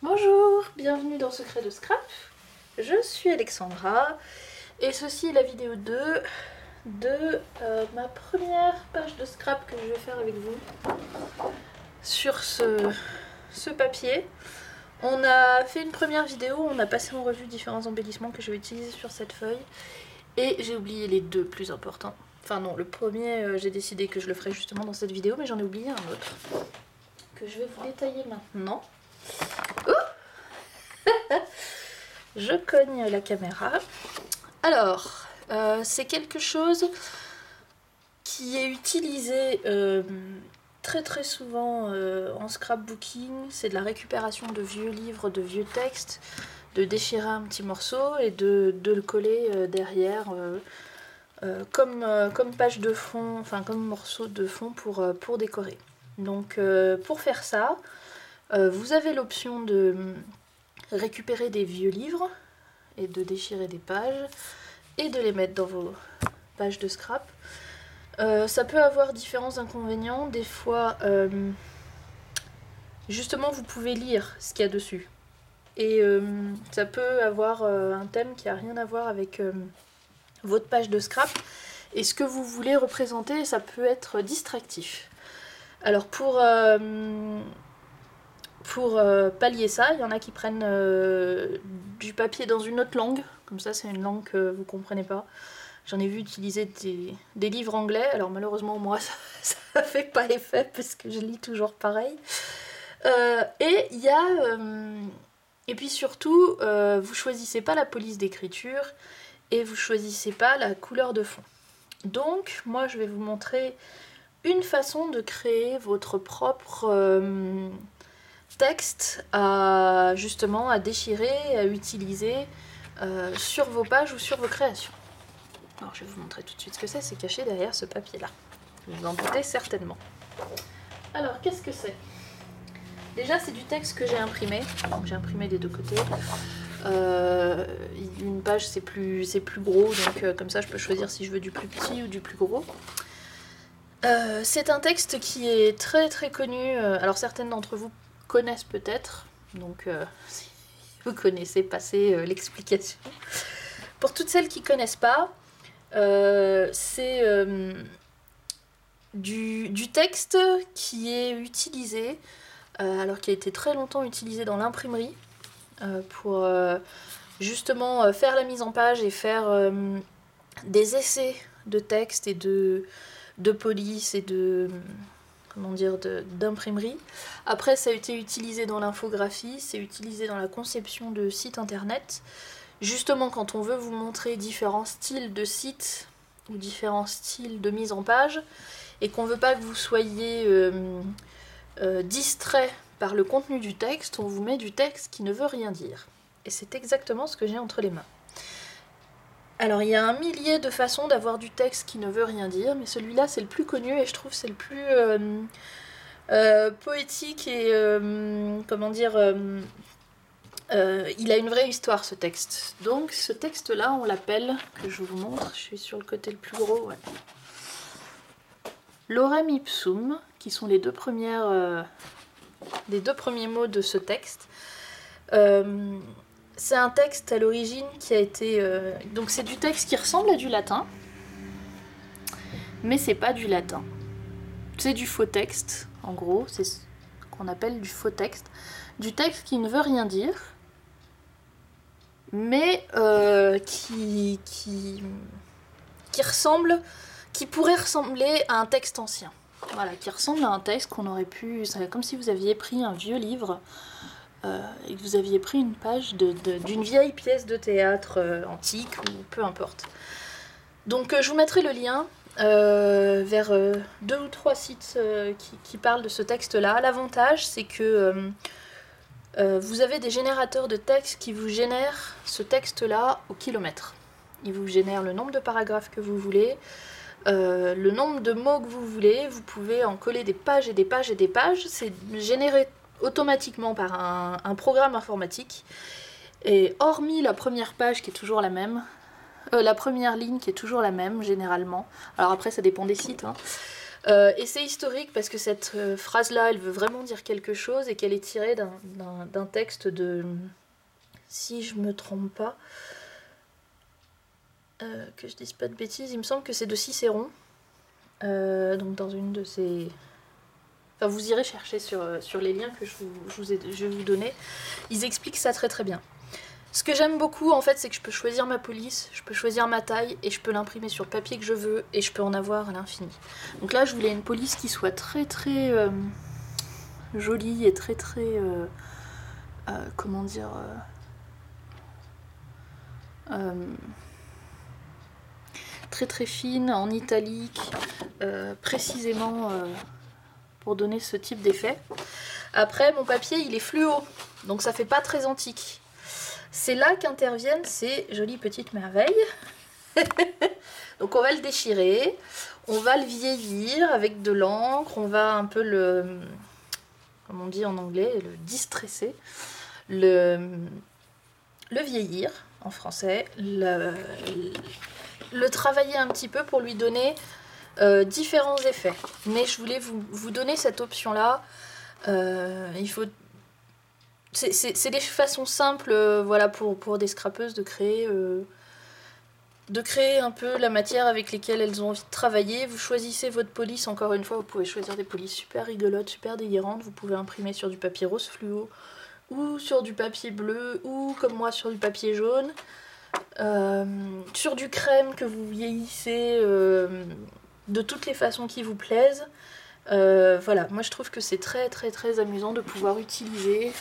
Bonjour, bienvenue dans Secret de Scrap. Je suis Alexandra et ceci est la vidéo 2 de ma première page de scrap que je vais faire avec vous sur ce papier. On a fait une première vidéo, on a passé en revue différents embellissements que je vais utiliser sur cette feuille et j'ai oublié les deux plus importants. Enfin non, le premier j'ai décidé que je le ferais justement dans cette vidéo, mais j'en ai oublié un autre que je vais vous détailler maintenant. Je cogne la caméra. Alors, c'est quelque chose qui est utilisé très souvent en scrapbooking. C'est de la récupération de vieux livres, de vieux textes, de déchirer un petit morceau et de le coller derrière comme page de fond, enfin comme morceau de fond pour décorer. Donc pour faire ça, vous avez l'option de récupérer des vieux livres et de déchirer des pages et de les mettre dans vos pages de scrap. Ça peut avoir différents inconvénients. Des fois, justement, vous pouvez lire ce qu'il y a dessus. Et ça peut avoir un thème qui n'a rien à voir avec votre page de scrap. Et ce que vous voulez représenter, ça peut être distractif. Alors pour pallier ça, il y en a qui prennent du papier dans une autre langue. Comme ça, c'est une langue que vous ne comprenez pas. J'en ai vu utiliser des livres anglais. Alors malheureusement, moi, ça fait pas effet parce que je lis toujours pareil. Et il y a... et puis surtout, vous choisissez pas la police d'écriture et vous choisissez pas la couleur de fond. Donc, moi, je vais vous montrer une façon de créer votre propre texte justement à déchirer, à utiliser sur vos pages ou sur vos créations. Alors je vais vous montrer tout de suite ce que c'est caché derrière ce papier-là. Vous vous en doutez certainement. Alors qu'est-ce que c'est? Déjà c'est du texte que j'ai imprimé, donc j'ai imprimé des deux côtés. Une page c'est plus gros, donc comme ça je peux choisir si je veux du plus petit ou du plus gros. C'est un texte qui est très connu, alors certaines d'entre vous connaissent peut-être, donc si vous connaissez, passez l'explication. Pour toutes celles qui ne connaissent pas, c'est du texte qui est utilisé, alors qui a été très longtemps utilisé dans l'imprimerie, pour justement faire la mise en page et faire des essais de texte et de police et d'imprimerie. Après, ça a été utilisé dans l'infographie, c'est utilisé dans la conception de sites internet. Justement, quand on veut vous montrer différents styles de sites ou différents styles de mise en page et qu'on veut pas que vous soyez distrait par le contenu du texte, on vous met du texte qui ne veut rien dire. Et c'est exactement ce que j'ai entre les mains. Alors il y a un millier de façons d'avoir du texte qui ne veut rien dire, mais celui-là c'est le plus connu et je trouve c'est le plus poétique et comment dire... il a une vraie histoire ce texte. Donc ce texte-là, on l'appelle, que je vous montre, je suis sur le côté le plus gros, ouais. Lorem ipsum, qui sont les deux premiers mots de ce texte. C'est un texte à l'origine qui a été... donc c'est du texte qui ressemble à du latin, mais c'est pas du latin. C'est du faux texte, en gros, c'est ce qu'on appelle du faux texte. Du texte qui ne veut rien dire, mais qui ressemble, qui pourrait ressembler à un texte ancien. Voilà, qui ressemble à un texte qu'on aurait pu... C'est comme si vous aviez pris un vieux livre et que vous aviez pris une page d'une vieille pièce de théâtre antique ou peu importe. Donc je vous mettrai le lien vers 2 ou 3 sites qui parlent de ce texte-là. L'avantage, c'est que vous avez des générateurs de texte qui vous génèrent ce texte-là au kilomètre. Ils vous génèrent le nombre de paragraphes que vous voulez, le nombre de mots que vous voulez. Vous pouvez en coller des pages et des pages et des pages. C'est généré automatiquement par un programme informatique. Et hormis la première page qui est toujours la même, la première ligne qui est toujours la même généralement, alors après ça dépend des sites, hein. Et c'est historique parce que cette phrase-là, elle veut vraiment dire quelque chose et qu'elle est tirée d'un texte de... Si je me trompe pas, que je dise pas de bêtises, il me semble que c'est de Cicéron. Donc dans une de ses... Enfin, vous irez chercher sur les liens que je vais vous donner. Ils expliquent ça très très bien. Ce que j'aime beaucoup, en fait, c'est que je peux choisir ma police, je peux choisir ma taille, et je peux l'imprimer sur le papier que je veux, et je peux en avoir à l'infini. Donc là, je voulais une police qui soit très très jolie et très très... comment dire... très très fine, en italique, précisément pour donner ce type d'effet. Après, mon papier, il est fluo, donc ça fait pas très antique. C'est là qu'interviennent ces jolies petites merveilles. Donc on va le déchirer, on va le vieillir avec de l'encre, on va un peu le, comme on dit en anglais, le distresser, le vieillir en français, le travailler un petit peu pour lui donner différents effets. Mais je voulais vous donner cette option-là. Il faut... C'est des façons simples voilà, pour des scrapeuses de créer un peu la matière avec lesquelles elles ont envie de travailler. Vous choisissez votre police, encore une fois, vous pouvez choisir des polices super rigolotes, super délirantes. Vous pouvez imprimer sur du papier rose fluo, ou sur du papier bleu, ou comme moi sur du papier jaune. Sur du crème que vous vieillissez de toutes les façons qui vous plaisent. Voilà, moi je trouve que c'est très très très amusant de pouvoir utiliser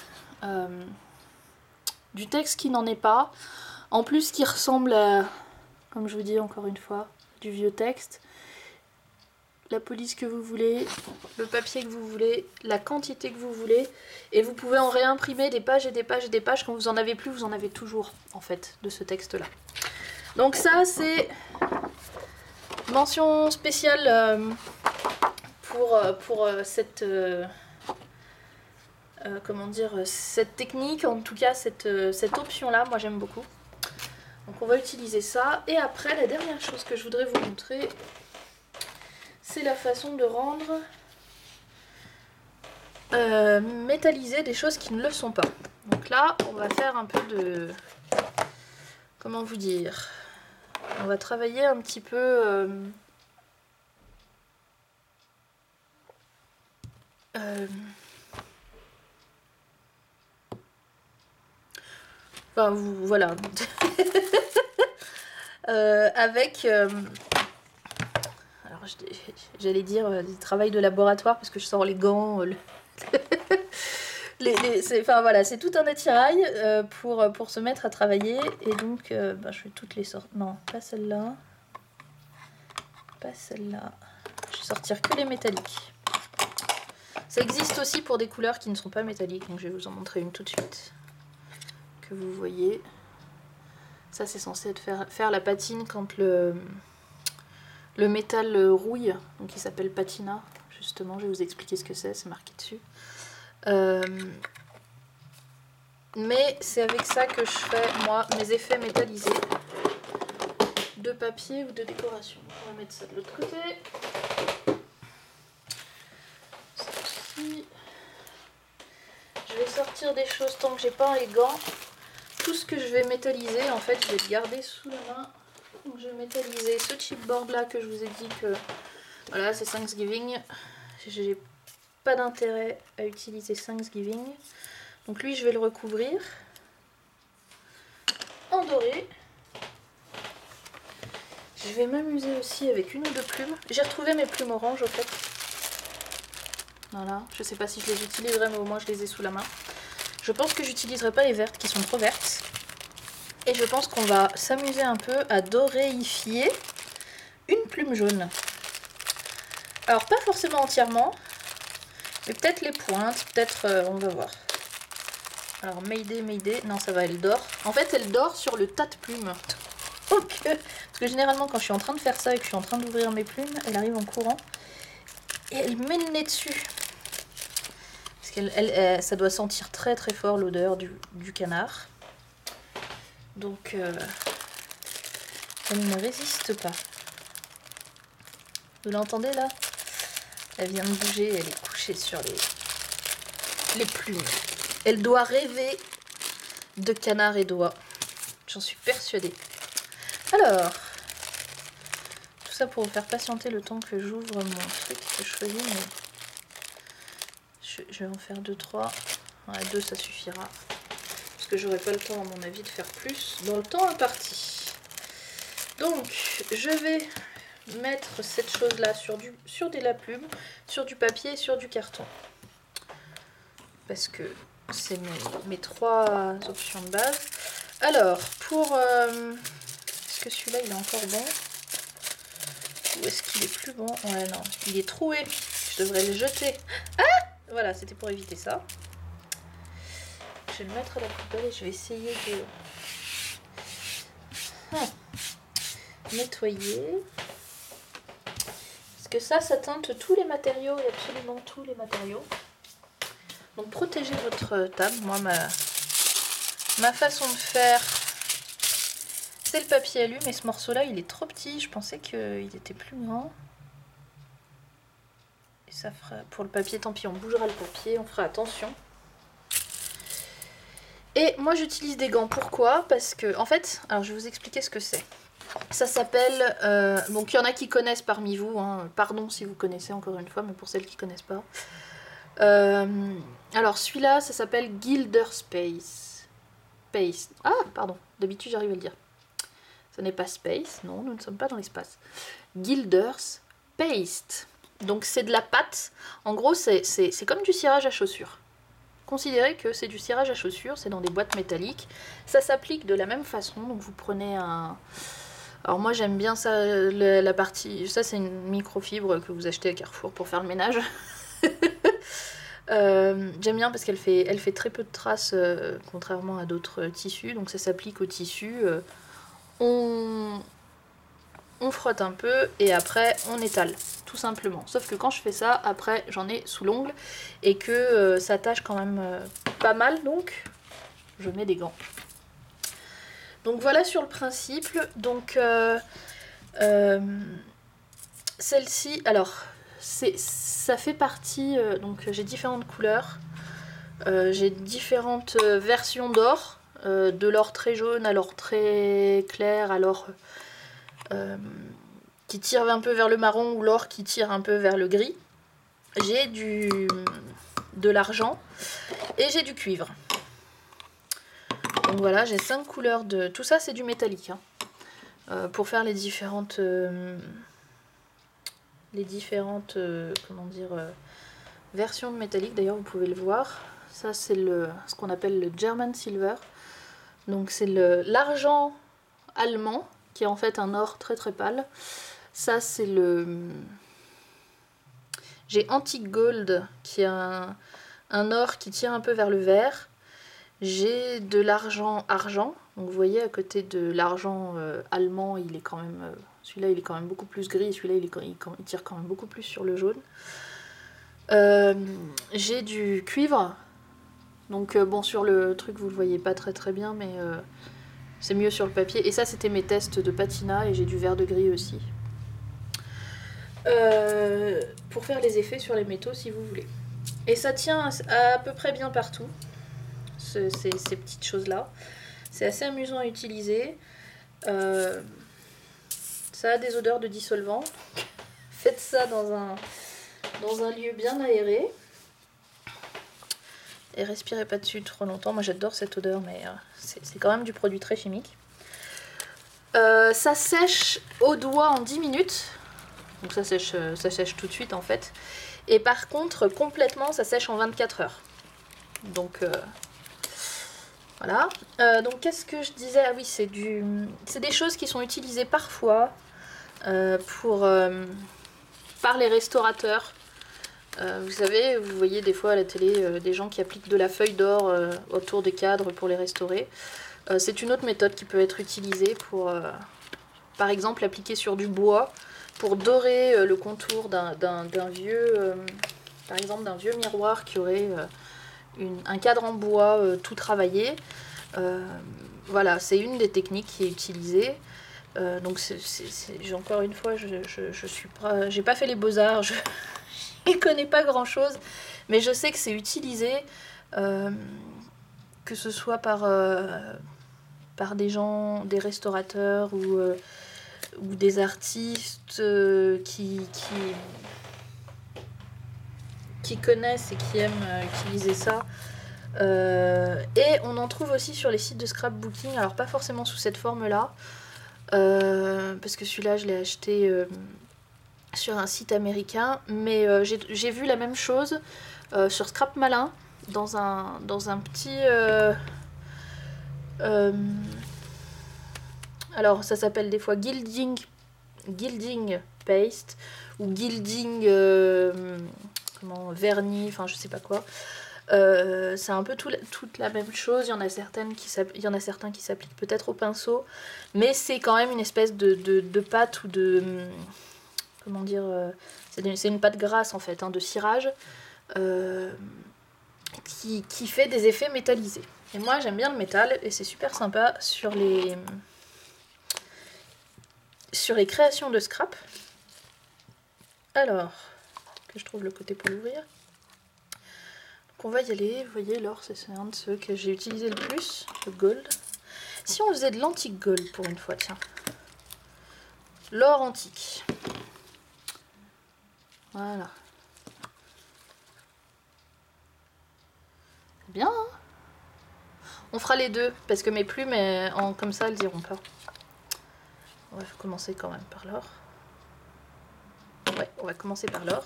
du texte qui n'en est pas, en plus qui ressemble à, comme je vous dis encore une fois, du vieux texte, la police que vous voulez, le papier que vous voulez, la quantité que vous voulez, et vous pouvez en réimprimer des pages et des pages et des pages. Quand vous en avez plus, vous en avez toujours en fait de ce texte-là. Donc ça c'est mention spéciale pour cette comment dire, cette technique, en tout cas cette option-là, moi j'aime beaucoup. Donc on va utiliser ça. Et après, la dernière chose que je voudrais vous montrer, c'est la façon de rendre métalliser des choses qui ne le sont pas. Donc là, on va faire un peu de... Comment vous dire? On va travailler un petit peu... Enfin, voilà. Avec... alors, j'allais dire du travail de laboratoire, parce que je sors les gants... enfin voilà, c'est tout un attirail pour se mettre à travailler. Et donc, ben, je vais toutes les sortes... Non, pas celle-là. Pas celle-là. Je vais sortir que les métalliques. Ça existe aussi pour des couleurs qui ne sont pas métalliques, donc je vais vous en montrer une tout de suite. Que vous voyez. Ça, c'est censé être faire la patine quand le métal rouille, donc il s'appelle patina, justement. Je vais vous expliquer ce que c'est marqué dessus. Mais c'est avec ça que je fais, moi, mes effets métallisés de papier ou de décoration. On va mettre ça de l'autre côté. Ceci. Je vais sortir des choses tant que j'ai pas les gants. Tout ce que je vais métalliser, en fait, je vais le garder sous la main. Donc je vais métalliser ce chipboard là que je vous ai dit que voilà, c'est Thanksgiving. J'ai pas d'intérêt à utiliser Thanksgiving. Donc lui, je vais le recouvrir en doré. Je vais m'amuser aussi avec une ou deux plumes. J'ai retrouvé mes plumes oranges au fait. Voilà, je sais pas si je les utiliserai, mais au moins je les ai sous la main. Je pense que j'utiliserai pas les vertes qui sont trop vertes. Et je pense qu'on va s'amuser un peu à doréifier une plume jaune. Alors pas forcément entièrement, mais peut-être les pointes, peut-être on va voir. Alors Mayday, non ça va, elle dort. En fait elle dort sur le tas de plumes. Donc, parce que généralement quand je suis en train de faire ça et que je suis en train d'ouvrir mes plumes, elle arrive en courant et elle met le nez dessus. Parce que ça doit sentir très très fort l'odeur du canard. Donc elle ne résiste pas. Vous l'entendez là? Elle vient de bouger, elle est couchée sur les plumes. Elle doit rêver de canard et d'oie. J'en suis persuadée. Alors, tout ça pour vous faire patienter le temps que j'ouvre mon truc que je faisais, mais je vais en faire 2-3. Ouais, 2 ça suffira. Parce que j'aurai pas le temps à mon avis de faire plus dans le temps imparti. Donc, je vais mettre cette chose là sur de la plume, sur du papier et sur du carton. Parce que c'est mes 3 options de base. Alors, pour... est-ce que celui-là, il est encore bon? Ou est-ce qu'il est plus bon? Ouais, non, il est troué. Je devrais le jeter. Ah! Voilà, c'était pour éviter ça. Je vais le mettre à la poubelle et je vais essayer de nettoyer. Parce que ça teinte tous les matériaux et absolument tous les matériaux. Donc protégez votre table. Moi, ma façon de faire, c'est le papier alu, mais ce morceau-là, il est trop petit. Je pensais qu'il était plus grand. Et ça fera, pour le papier, tant pis, on bougera le papier, on fera attention. Et moi, j'utilise des gants. Pourquoi? Parce que, en fait, alors je vais vous expliquer ce que c'est. Ça s'appelle, donc il y en a qui connaissent parmi vous, hein, pardon si vous connaissez encore une fois, mais pour celles qui connaissent pas. Alors celui-là, ça s'appelle Guilder Space. Ah, pardon, d'habitude j'arrive à le dire. Ce n'est pas Space, non, nous ne sommes pas dans l'espace. Guilder's Paste. Donc c'est de la pâte. En gros, c'est comme du cirage à chaussures. Considérez que c'est du cirage à chaussures, c'est dans des boîtes métalliques. Ça s'applique de la même façon, donc vous prenez un... Alors moi j'aime bien ça, la partie... Ça c'est une microfibre que vous achetez à Carrefour pour faire le ménage. J'aime bien parce qu'elle fait très peu de traces, contrairement à d'autres tissus. Donc ça s'applique au tissu. On frotte un peu et après on étale, tout simplement. Sauf que quand je fais ça, après j'en ai sous l'ongle et que ça tâche quand même pas mal, donc je mets des gants. Donc voilà sur le principe. Donc celle-ci, alors ça fait partie, donc j'ai différentes couleurs, j'ai différentes versions d'or, de l'or très jaune à l'or très clair, à l'or qui tire un peu vers le marron ou l'or qui tire un peu vers le gris. J'ai de l'argent et j'ai du cuivre. Donc voilà, j'ai 5 couleurs de... Tout ça c'est du métallique, hein, pour faire les différentes comment dire, versions de métallique. D'ailleurs vous pouvez le voir. Ça c'est ce qu'on appelle le German Silver. Donc c'est l'argent allemand qui est en fait un or très très pâle. Ça c'est j'ai Antique Gold qui est un or qui tire un peu vers le vert. J'ai de l'argent argent. Donc vous voyez à côté de l'argent allemand, il est quand même celui-là il est quand même beaucoup plus gris, celui-là il tire quand même beaucoup plus sur le jaune. J'ai du cuivre. Donc bon, sur le truc vous le voyez pas très très bien, mais c'est mieux sur le papier. Et ça c'était mes tests de patina, et j'ai du vert de gris aussi. Pour faire les effets sur les métaux si vous voulez. Et ça tient à peu près bien partout, ces petites choses là. C'est assez amusant à utiliser. Ça a des odeurs de dissolvant. Faites ça dans un lieu bien aéré. Et respirez pas dessus trop longtemps. Moi j'adore cette odeur, mais c'est quand même du produit très chimique. Ça sèche au doigt en 10 minutes. Donc ça sèche tout de suite en fait. Et par contre, complètement, ça sèche en 24 heures. Donc voilà. Donc qu'est-ce que je disais? Ah oui, c'est des choses qui sont utilisées parfois par les restaurateurs. Vous savez, vous voyez des fois à la télé des gens qui appliquent de la feuille d'or autour des cadres pour les restaurer. C'est une autre méthode qui peut être utilisée pour, par exemple, appliquer sur du bois pour dorer le contour d'un vieux, par exemple d'un vieux miroir qui aurait un cadre en bois tout travaillé. Voilà, c'est une des techniques qui est utilisée. Donc encore une fois, j'ai pas fait les beaux-arts, n'y connais pas grand chose, mais je sais que c'est utilisé, que ce soit par des gens, des restaurateurs ou des artistes qui connaissent et qui aiment utiliser ça. Et on en trouve aussi sur les sites de scrapbooking, alors pas forcément sous cette forme-là, parce que celui-là je l'ai acheté sur un site américain, mais j'ai vu la même chose sur Scrap Malin, dans un petit... alors ça s'appelle des fois gilding paste, ou gilding vernis, enfin je sais pas quoi. C'est un peu toute la même chose. Il y en a certains qui s'appliquent peut-être au pinceau, mais c'est quand même une espèce de pâte ou de... comment dire, c'est une pâte grasse en fait, hein, de cirage, qui fait des effets métallisés. Et moi j'aime bien le métal et c'est super sympa sur les créations de scrap. Alors, que je trouve le côté pour l'ouvrir. Donc on va y aller. Vous voyez, l'or, c'est un de ceux que j'ai utilisé le plus, le gold. Si on faisait de l'antique gold pour une fois, tiens. L'or antique. Voilà. Bien, hein? On fera les deux, parce que mes plumes, comme ça, elles iront pas. On va commencer quand même par l'or. Ouais, on va commencer par l'or.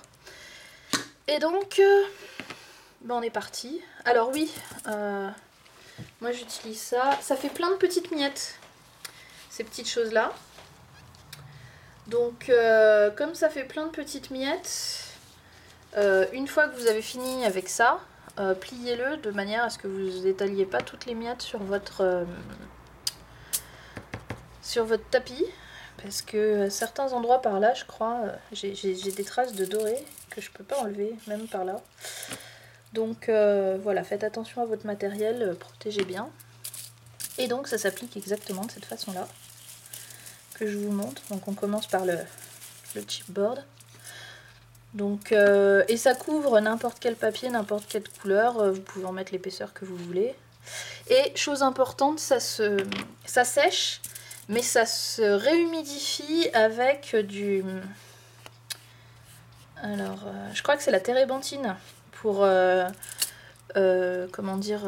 Et donc, ben on est parti. Alors oui, moi j'utilise ça. Ça fait plein de petites miettes, ces petites choses-là. Donc, comme ça fait plein de petites miettes, une fois que vous avez fini avec ça, pliez-le de manière à ce que vous n'étaliez pas toutes les miettes sur votre tapis. Parce que à certains endroits par là, je crois, j'ai des traces de doré que je peux pas enlever, même par là. Donc voilà, faites attention à votre matériel, protégez bien. Et donc ça s'applique exactement de cette façon-là que je vous montre. Donc on commence par le chipboard. Donc, et ça couvre n'importe quel papier, n'importe quelle couleur, vous pouvez en mettre l'épaisseur que vous voulez. Et chose importante, ça sèche, mais ça se réhumidifie avec du... Alors, je crois que c'est la térébenthine pour... comment dire...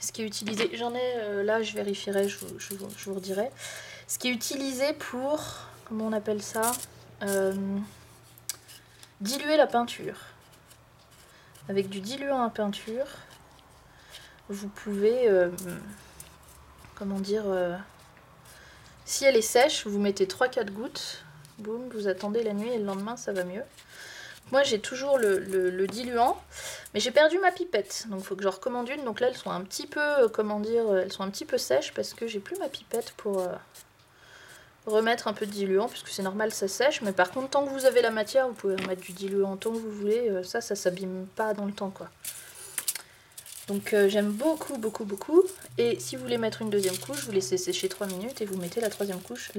ce qui est utilisé... J'en ai... là, je vérifierai, je vous redirai. Ce qui est utilisé pour... Comment on appelle ça, diluer la peinture. Avec du diluant à peinture, vous pouvez... comment dire... si elle est sèche, vous mettez 3-4 gouttes. Boum, vous attendez la nuit et le lendemain, ça va mieux. Moi, j'ai toujours le diluant, mais j'ai perdu ma pipette. Donc, il faut que je recommande une. Donc là, elles sont un petit peu, comment dire, elles sont un petit peu sèches parce que j'ai plus ma pipette pour remettre un peu de diluant, puisque c'est normal, ça sèche. Mais par contre, tant que vous avez la matière, vous pouvez remettre du diluant tant que vous voulez. Ça s'abîme pas dans le temps, quoi. Donc, j'aime beaucoup, beaucoup, beaucoup. Et si vous voulez mettre une deuxième couche, vous laissez sécher 3 minutes et vous mettez la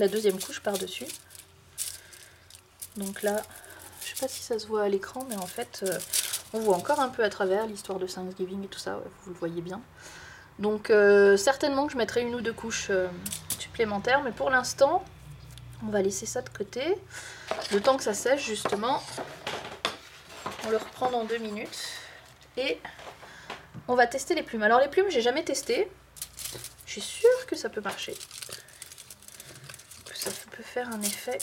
deuxième couche par-dessus. Donc là... Je sais pas si ça se voit à l'écran, mais en fait, on voit encore un peu à travers l'histoire de Thanksgiving et tout ça, vous le voyez bien. Donc, certainement que je mettrai 1 ou 2 couches supplémentaires, mais pour l'instant, on va laisser ça de côté. Le temps que ça sèche, justement, on le reprend dans 2 minutes. Et on va tester les plumes. Alors, les plumes, j'ai jamais testé. Je suis sûre que ça peut marcher. Que ça peut faire un effet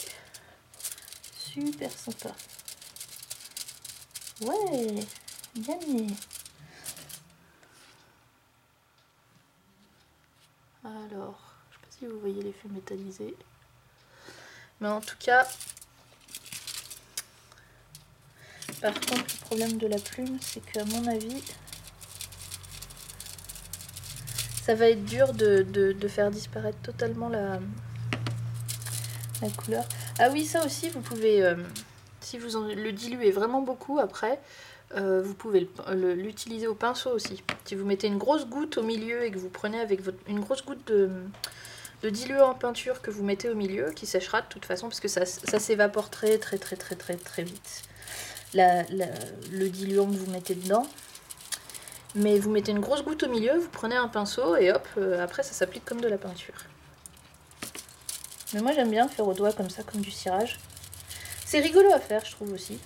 super sympa. Ouais, gagné. Alors, je sais pas si vous voyez l'effet métallisé. Mais en tout cas, par contre, le problème de la plume, c'est qu'à mon avis, ça va être dur de faire disparaître totalement la couleur. Ah oui, ça aussi, vous pouvez... si vous le diluez vraiment beaucoup après, vous pouvez l'utiliser au pinceau aussi. Si vous mettez une grosse goutte au milieu et que vous prenez avec une grosse goutte de diluant en peinture que vous mettez au milieu, qui séchera de toute façon, parce que ça s'évapore très vite. le diluant que vous mettez dedans. Mais vous mettez une grosse goutte au milieu, vous prenez un pinceau et hop, après ça s'applique comme de la peinture. Mais moi j'aime bien faire au doigt comme ça, comme du cirage. C'est rigolo à faire, je trouve aussi.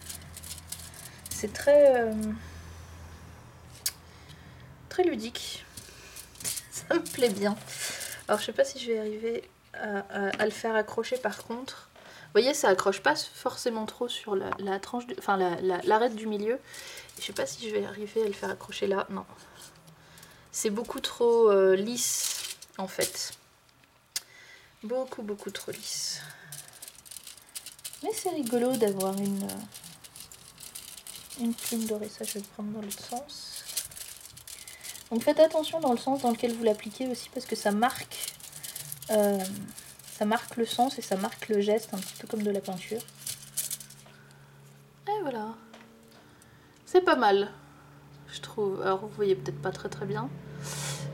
C'est très ludique. Ça me plaît bien. Alors je sais pas si je vais arriver à le faire accrocher par contre. Vous voyez, ça accroche pas forcément trop sur la tranche, enfin l'arête du milieu. Je sais pas si je vais arriver à le faire accrocher là. Non. C'est beaucoup trop lisse en fait. Beaucoup trop lisse. Mais c'est rigolo d'avoir une plume dorée. Ça, je vais le prendre dans l'autre sens. Donc faites attention dans le sens dans lequel vous l'appliquez aussi parce que ça marque le sens et ça marque le geste, un petit peu comme de la peinture. Et voilà. C'est pas mal, je trouve. Alors vous voyez peut-être pas très bien.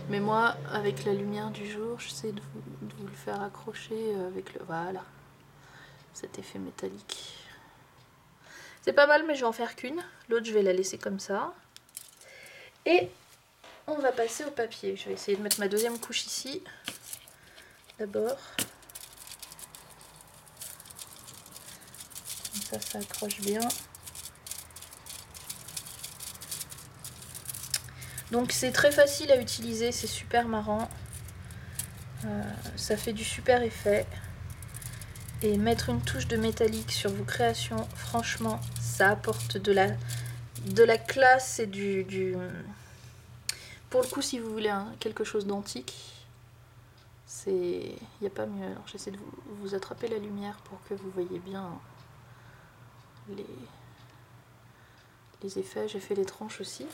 Mais moi, avec la lumière du jour, j'essaie de vous le faire accrocher avec le... Voilà. Cet effet métallique. C'est pas mal, mais je vais en faire qu'une. L'autre, je vais la laisser comme ça. Et on va passer au papier. Je vais essayer de mettre ma deuxième couche ici. D'abord. Comme ça accroche bien. Donc c'est très facile à utiliser, c'est super marrant. Ça fait du super effet. Et mettre une touche de métallique sur vos créations, franchement, ça apporte de la classe et du... Pour le coup, si vous voulez quelque chose d'antique, il n'y a pas mieux. Alors j'essaie de vous attraper la lumière pour que vous voyez bien les effets. J'ai fait les tranches aussi.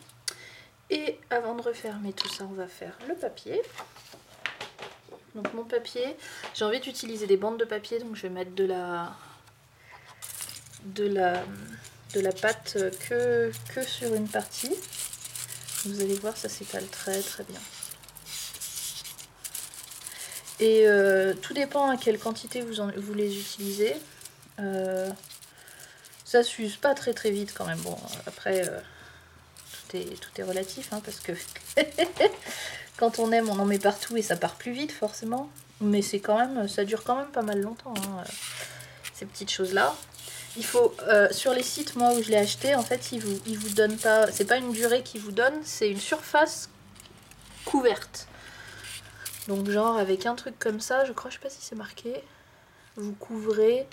Et avant de refermer tout ça, on va faire le papier. Donc mon papier, j'ai envie d'utiliser des bandes de papier, donc je vais mettre de la pâte que sur une partie. Vous allez voir, ça s'étale très bien. Et tout dépend à quelle quantité vous les utilisez. Ça s'use pas très vite quand même. Bon, après, tout est relatif, hein, parce que quand on aime, on en met partout et ça part plus vite forcément. Mais c'est quand même, ça dure quand même pas mal longtemps, hein, ces petites choses-là. Il faut, sur les sites, moi, où je l'ai acheté, en fait, ils vous donnent pas... C'est pas une durée qu'ils vous donnent, c'est une surface couverte. Donc, genre, avec un truc comme ça, je crois, je sais pas si c'est marqué, vous couvrez...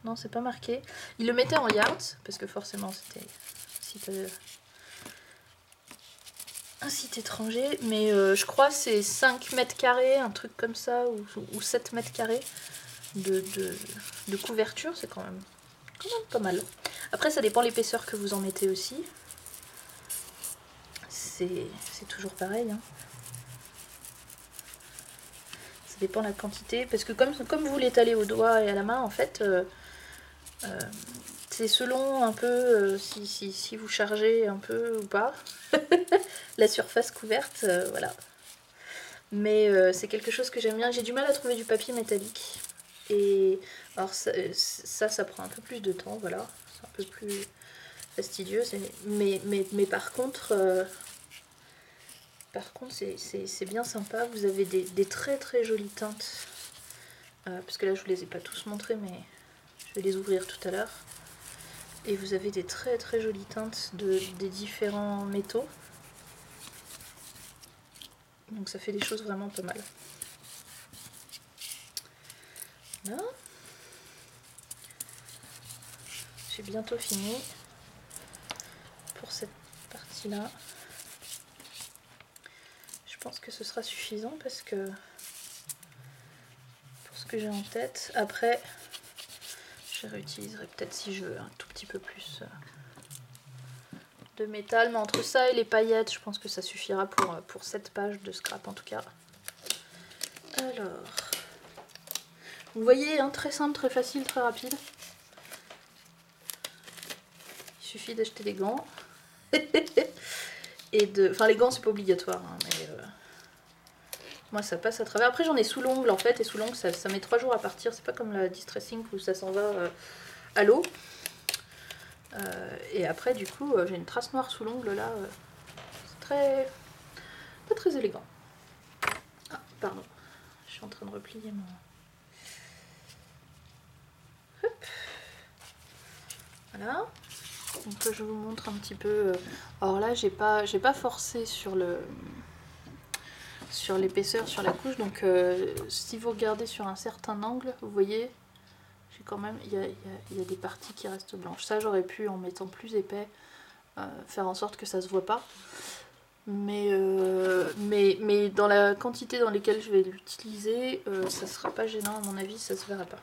Non, c'est pas marqué. Ils le mettaient en yards, parce que forcément, c'était un site étranger, mais je crois que c'est 5 mètres carrés, un truc comme ça, ou 7 mètres carrés de couverture, c'est quand même pas mal. Après, ça dépend l'épaisseur que vous en mettez aussi. C'est toujours pareil, hein. Ça dépend de la quantité, parce que comme vous l'étalez au doigt et à la main, en fait, c'est selon un peu si vous chargez un peu ou pas la surface couverte, voilà. Mais c'est quelque chose que j'aime bien. J'ai du mal à trouver du papier métallique. Et alors ça prend un peu plus de temps, voilà. C'est un peu plus fastidieux. Mais par contre, c'est bien sympa. Vous avez des très jolies teintes. Parce que là, je vous les ai pas tous montrés, mais je vais les ouvrir tout à l'heure. Et vous avez des très jolies teintes des différents métaux. Donc ça fait des choses vraiment pas mal. Là. J'ai bientôt fini pour cette partie-là. Je pense que ce sera suffisant parce que pour ce que j'ai en tête, après je réutiliserai peut-être si je veux un tout petit peu plus de métal, mais entre ça et les paillettes, je pense que ça suffira pour cette page de scrap en tout cas. Alors, vous voyez, hein, très simple, très facile, très rapide. Il suffit d'acheter des gants. Et enfin, les gants, c'est pas obligatoire, hein, mais moi ça passe à travers. Après j'en ai sous l'ongle en fait, et sous l'ongle ça met 3 jours à partir, c'est pas comme la Distressing où ça s'en va à l'eau. Et après du coup j'ai une trace noire sous l'ongle là, c'est très... pas très élégant. Ah pardon, je suis en train de replier mon... Hop. Voilà. Donc je vous montre un petit peu. Alors là j'ai pas forcé sur l'épaisseur, sur la couche, donc si vous regardez sur un certain angle, vous voyez, j'ai quand même, il y a des parties qui restent blanches. Ça j'aurais pu, en mettant plus épais, faire en sorte que ça se voit pas. Mais dans la quantité dans laquelle je vais l'utiliser, ça sera pas gênant à mon avis, ça se verra pas.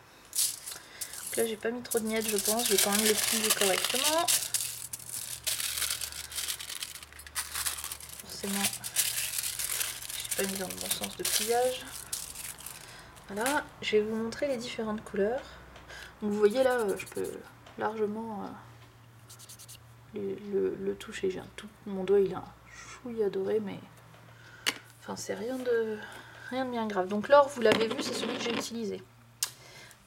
Donc là j'ai pas mis trop de miettes je pense, je vais quand même les plier correctement. Forcément, j'ai pas mis dans le bon sens de pliage. Voilà, je vais vous montrer les différentes couleurs. Donc vous voyez là, je peux largement le toucher. J'ai mon doigt il a un chouïa doré, mais enfin c'est rien de bien grave. Donc l'or, vous l'avez vu, c'est celui que j'ai utilisé.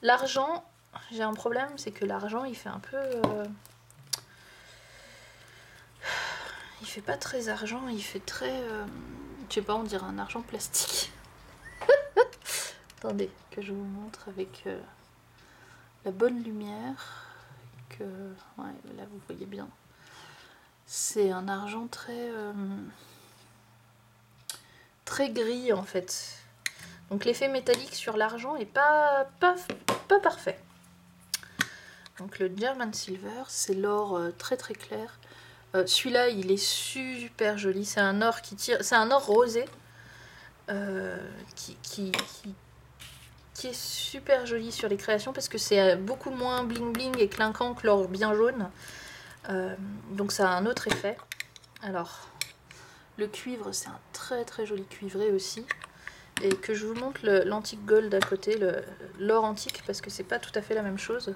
L'argent, j'ai un problème, c'est que l'argent il fait un peu... il fait pas très argent, il fait très... je sais pas, on dirait un argent plastique. Attendez, que je vous montre avec la bonne lumière. Ouais, là vous voyez bien. C'est un argent très... très gris en fait. Donc l'effet métallique sur l'argent est pas parfait. Donc le German Silver, c'est l'or très très clair. Celui-là, il est super joli. C'est un or qui tire, c'est un or rosé qui est super joli sur les créations parce que c'est beaucoup moins bling bling et clinquant que l'or bien jaune. Donc ça a un autre effet. Alors, le cuivre, c'est un très très joli cuivré aussi. Et que je vous montre l'antique gold à côté, l'or antique, parce que c'est pas tout à fait la même chose.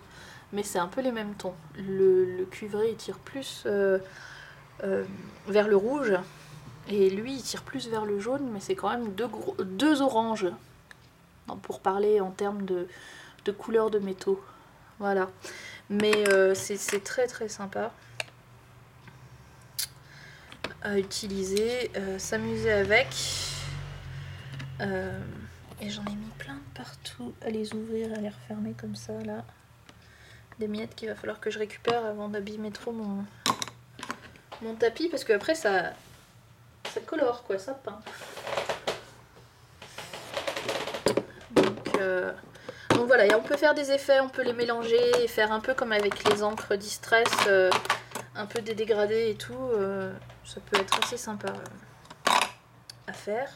Mais c'est un peu les mêmes tons. Le cuivré, il tire plus vers le rouge. Et lui, il tire plus vers le jaune, mais c'est quand même deux oranges. Pour parler en termes de couleur de métaux. Voilà. Mais c'est très très sympa à utiliser, s'amuser avec. Et j'en ai mis plein de partout à les ouvrir, à les refermer comme ça là. Des miettes qu'il va falloir que je récupère avant d'abîmer trop mon tapis, parce que après ça colore quoi, ça peint. Donc voilà, et on peut faire des effets, on peut les mélanger et faire un peu comme avec les encres Distress, un peu des dégradés et tout. Ça peut être assez sympa à faire.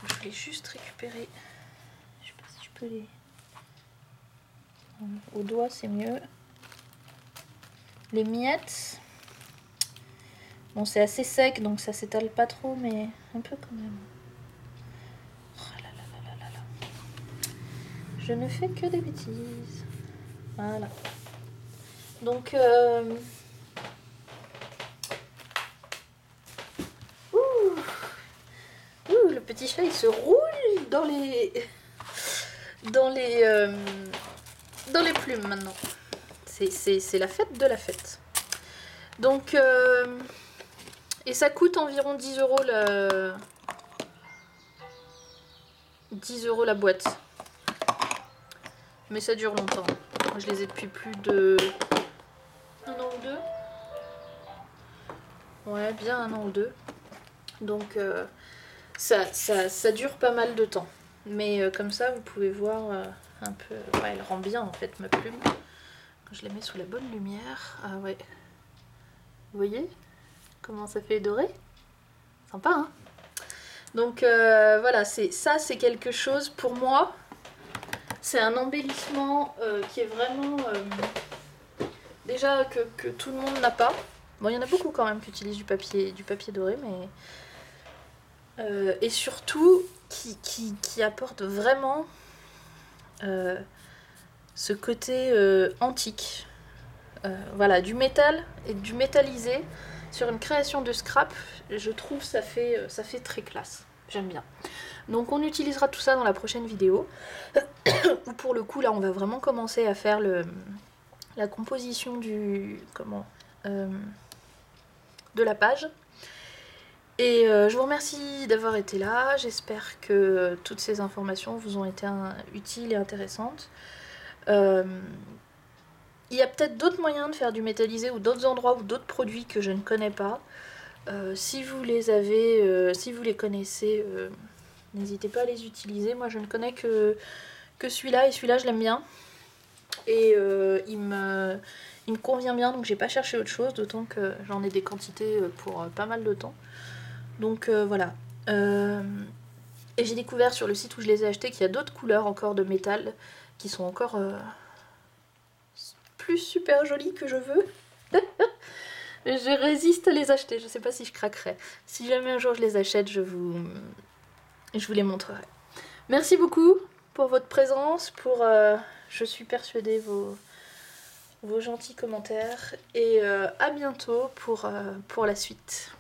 Je voulais juste récupérer, je sais pas si je peux les... Au doigt c'est mieux. Les miettes, bon c'est assez sec donc ça s'étale pas trop, mais un peu quand même. Oh là là là là là là. Je ne fais que des bêtises. Voilà. Donc le petit chat il se roule dans les plumes maintenant. C'est la fête de la fête. Donc et ça coûte environ 10 € 10 € la boîte. Mais ça dure longtemps. Moi, je les ai depuis plus de 1 an ou 2. Ouais, bien 1 an ou 2. Donc ça dure pas mal de temps. Mais comme ça, vous pouvez voir un peu... Ouais, elle rend bien en fait ma plume. Quand je la mets sous la bonne lumière. Ah ouais. Vous voyez comment ça fait doré? Sympa, hein? Donc voilà, c'est quelque chose pour moi. C'est un embellissement qui est vraiment... déjà que tout le monde n'a pas. Bon, il y en a beaucoup quand même qui utilisent du papier doré, mais... et surtout, qui apporte vraiment ce côté antique. Voilà, du métal et du métallisé sur une création de scrap, je trouve ça fait très classe. J'aime bien. Donc on utilisera tout ça dans la prochaine vidéo, où pour le coup là on va vraiment commencer à faire la composition du... de la page. Et je vous remercie d'avoir été là, j'espère que toutes ces informations vous ont été utiles et intéressantes. Il y a peut-être d'autres moyens de faire du métallisé ou d'autres endroits ou d'autres produits que je ne connais pas. Si vous les avez, si vous les connaissez, n'hésitez pas à les utiliser. Moi je ne connais que celui-là et celui-là je l'aime bien. Et il me convient bien, donc j'ai pas cherché autre chose, d'autant que j'en ai des quantités pour pas mal de temps. Donc voilà. Et j'ai découvert sur le site où je les ai achetés qu'il y a d'autres couleurs encore de métal qui sont encore plus super jolies que je veux. Je résiste à les acheter, je sais pas si je craquerai. Si jamais un jour je les achète, je vous les montrerai. Merci beaucoup pour votre présence, pour je suis persuadée vos gentils commentaires et à bientôt pour la suite.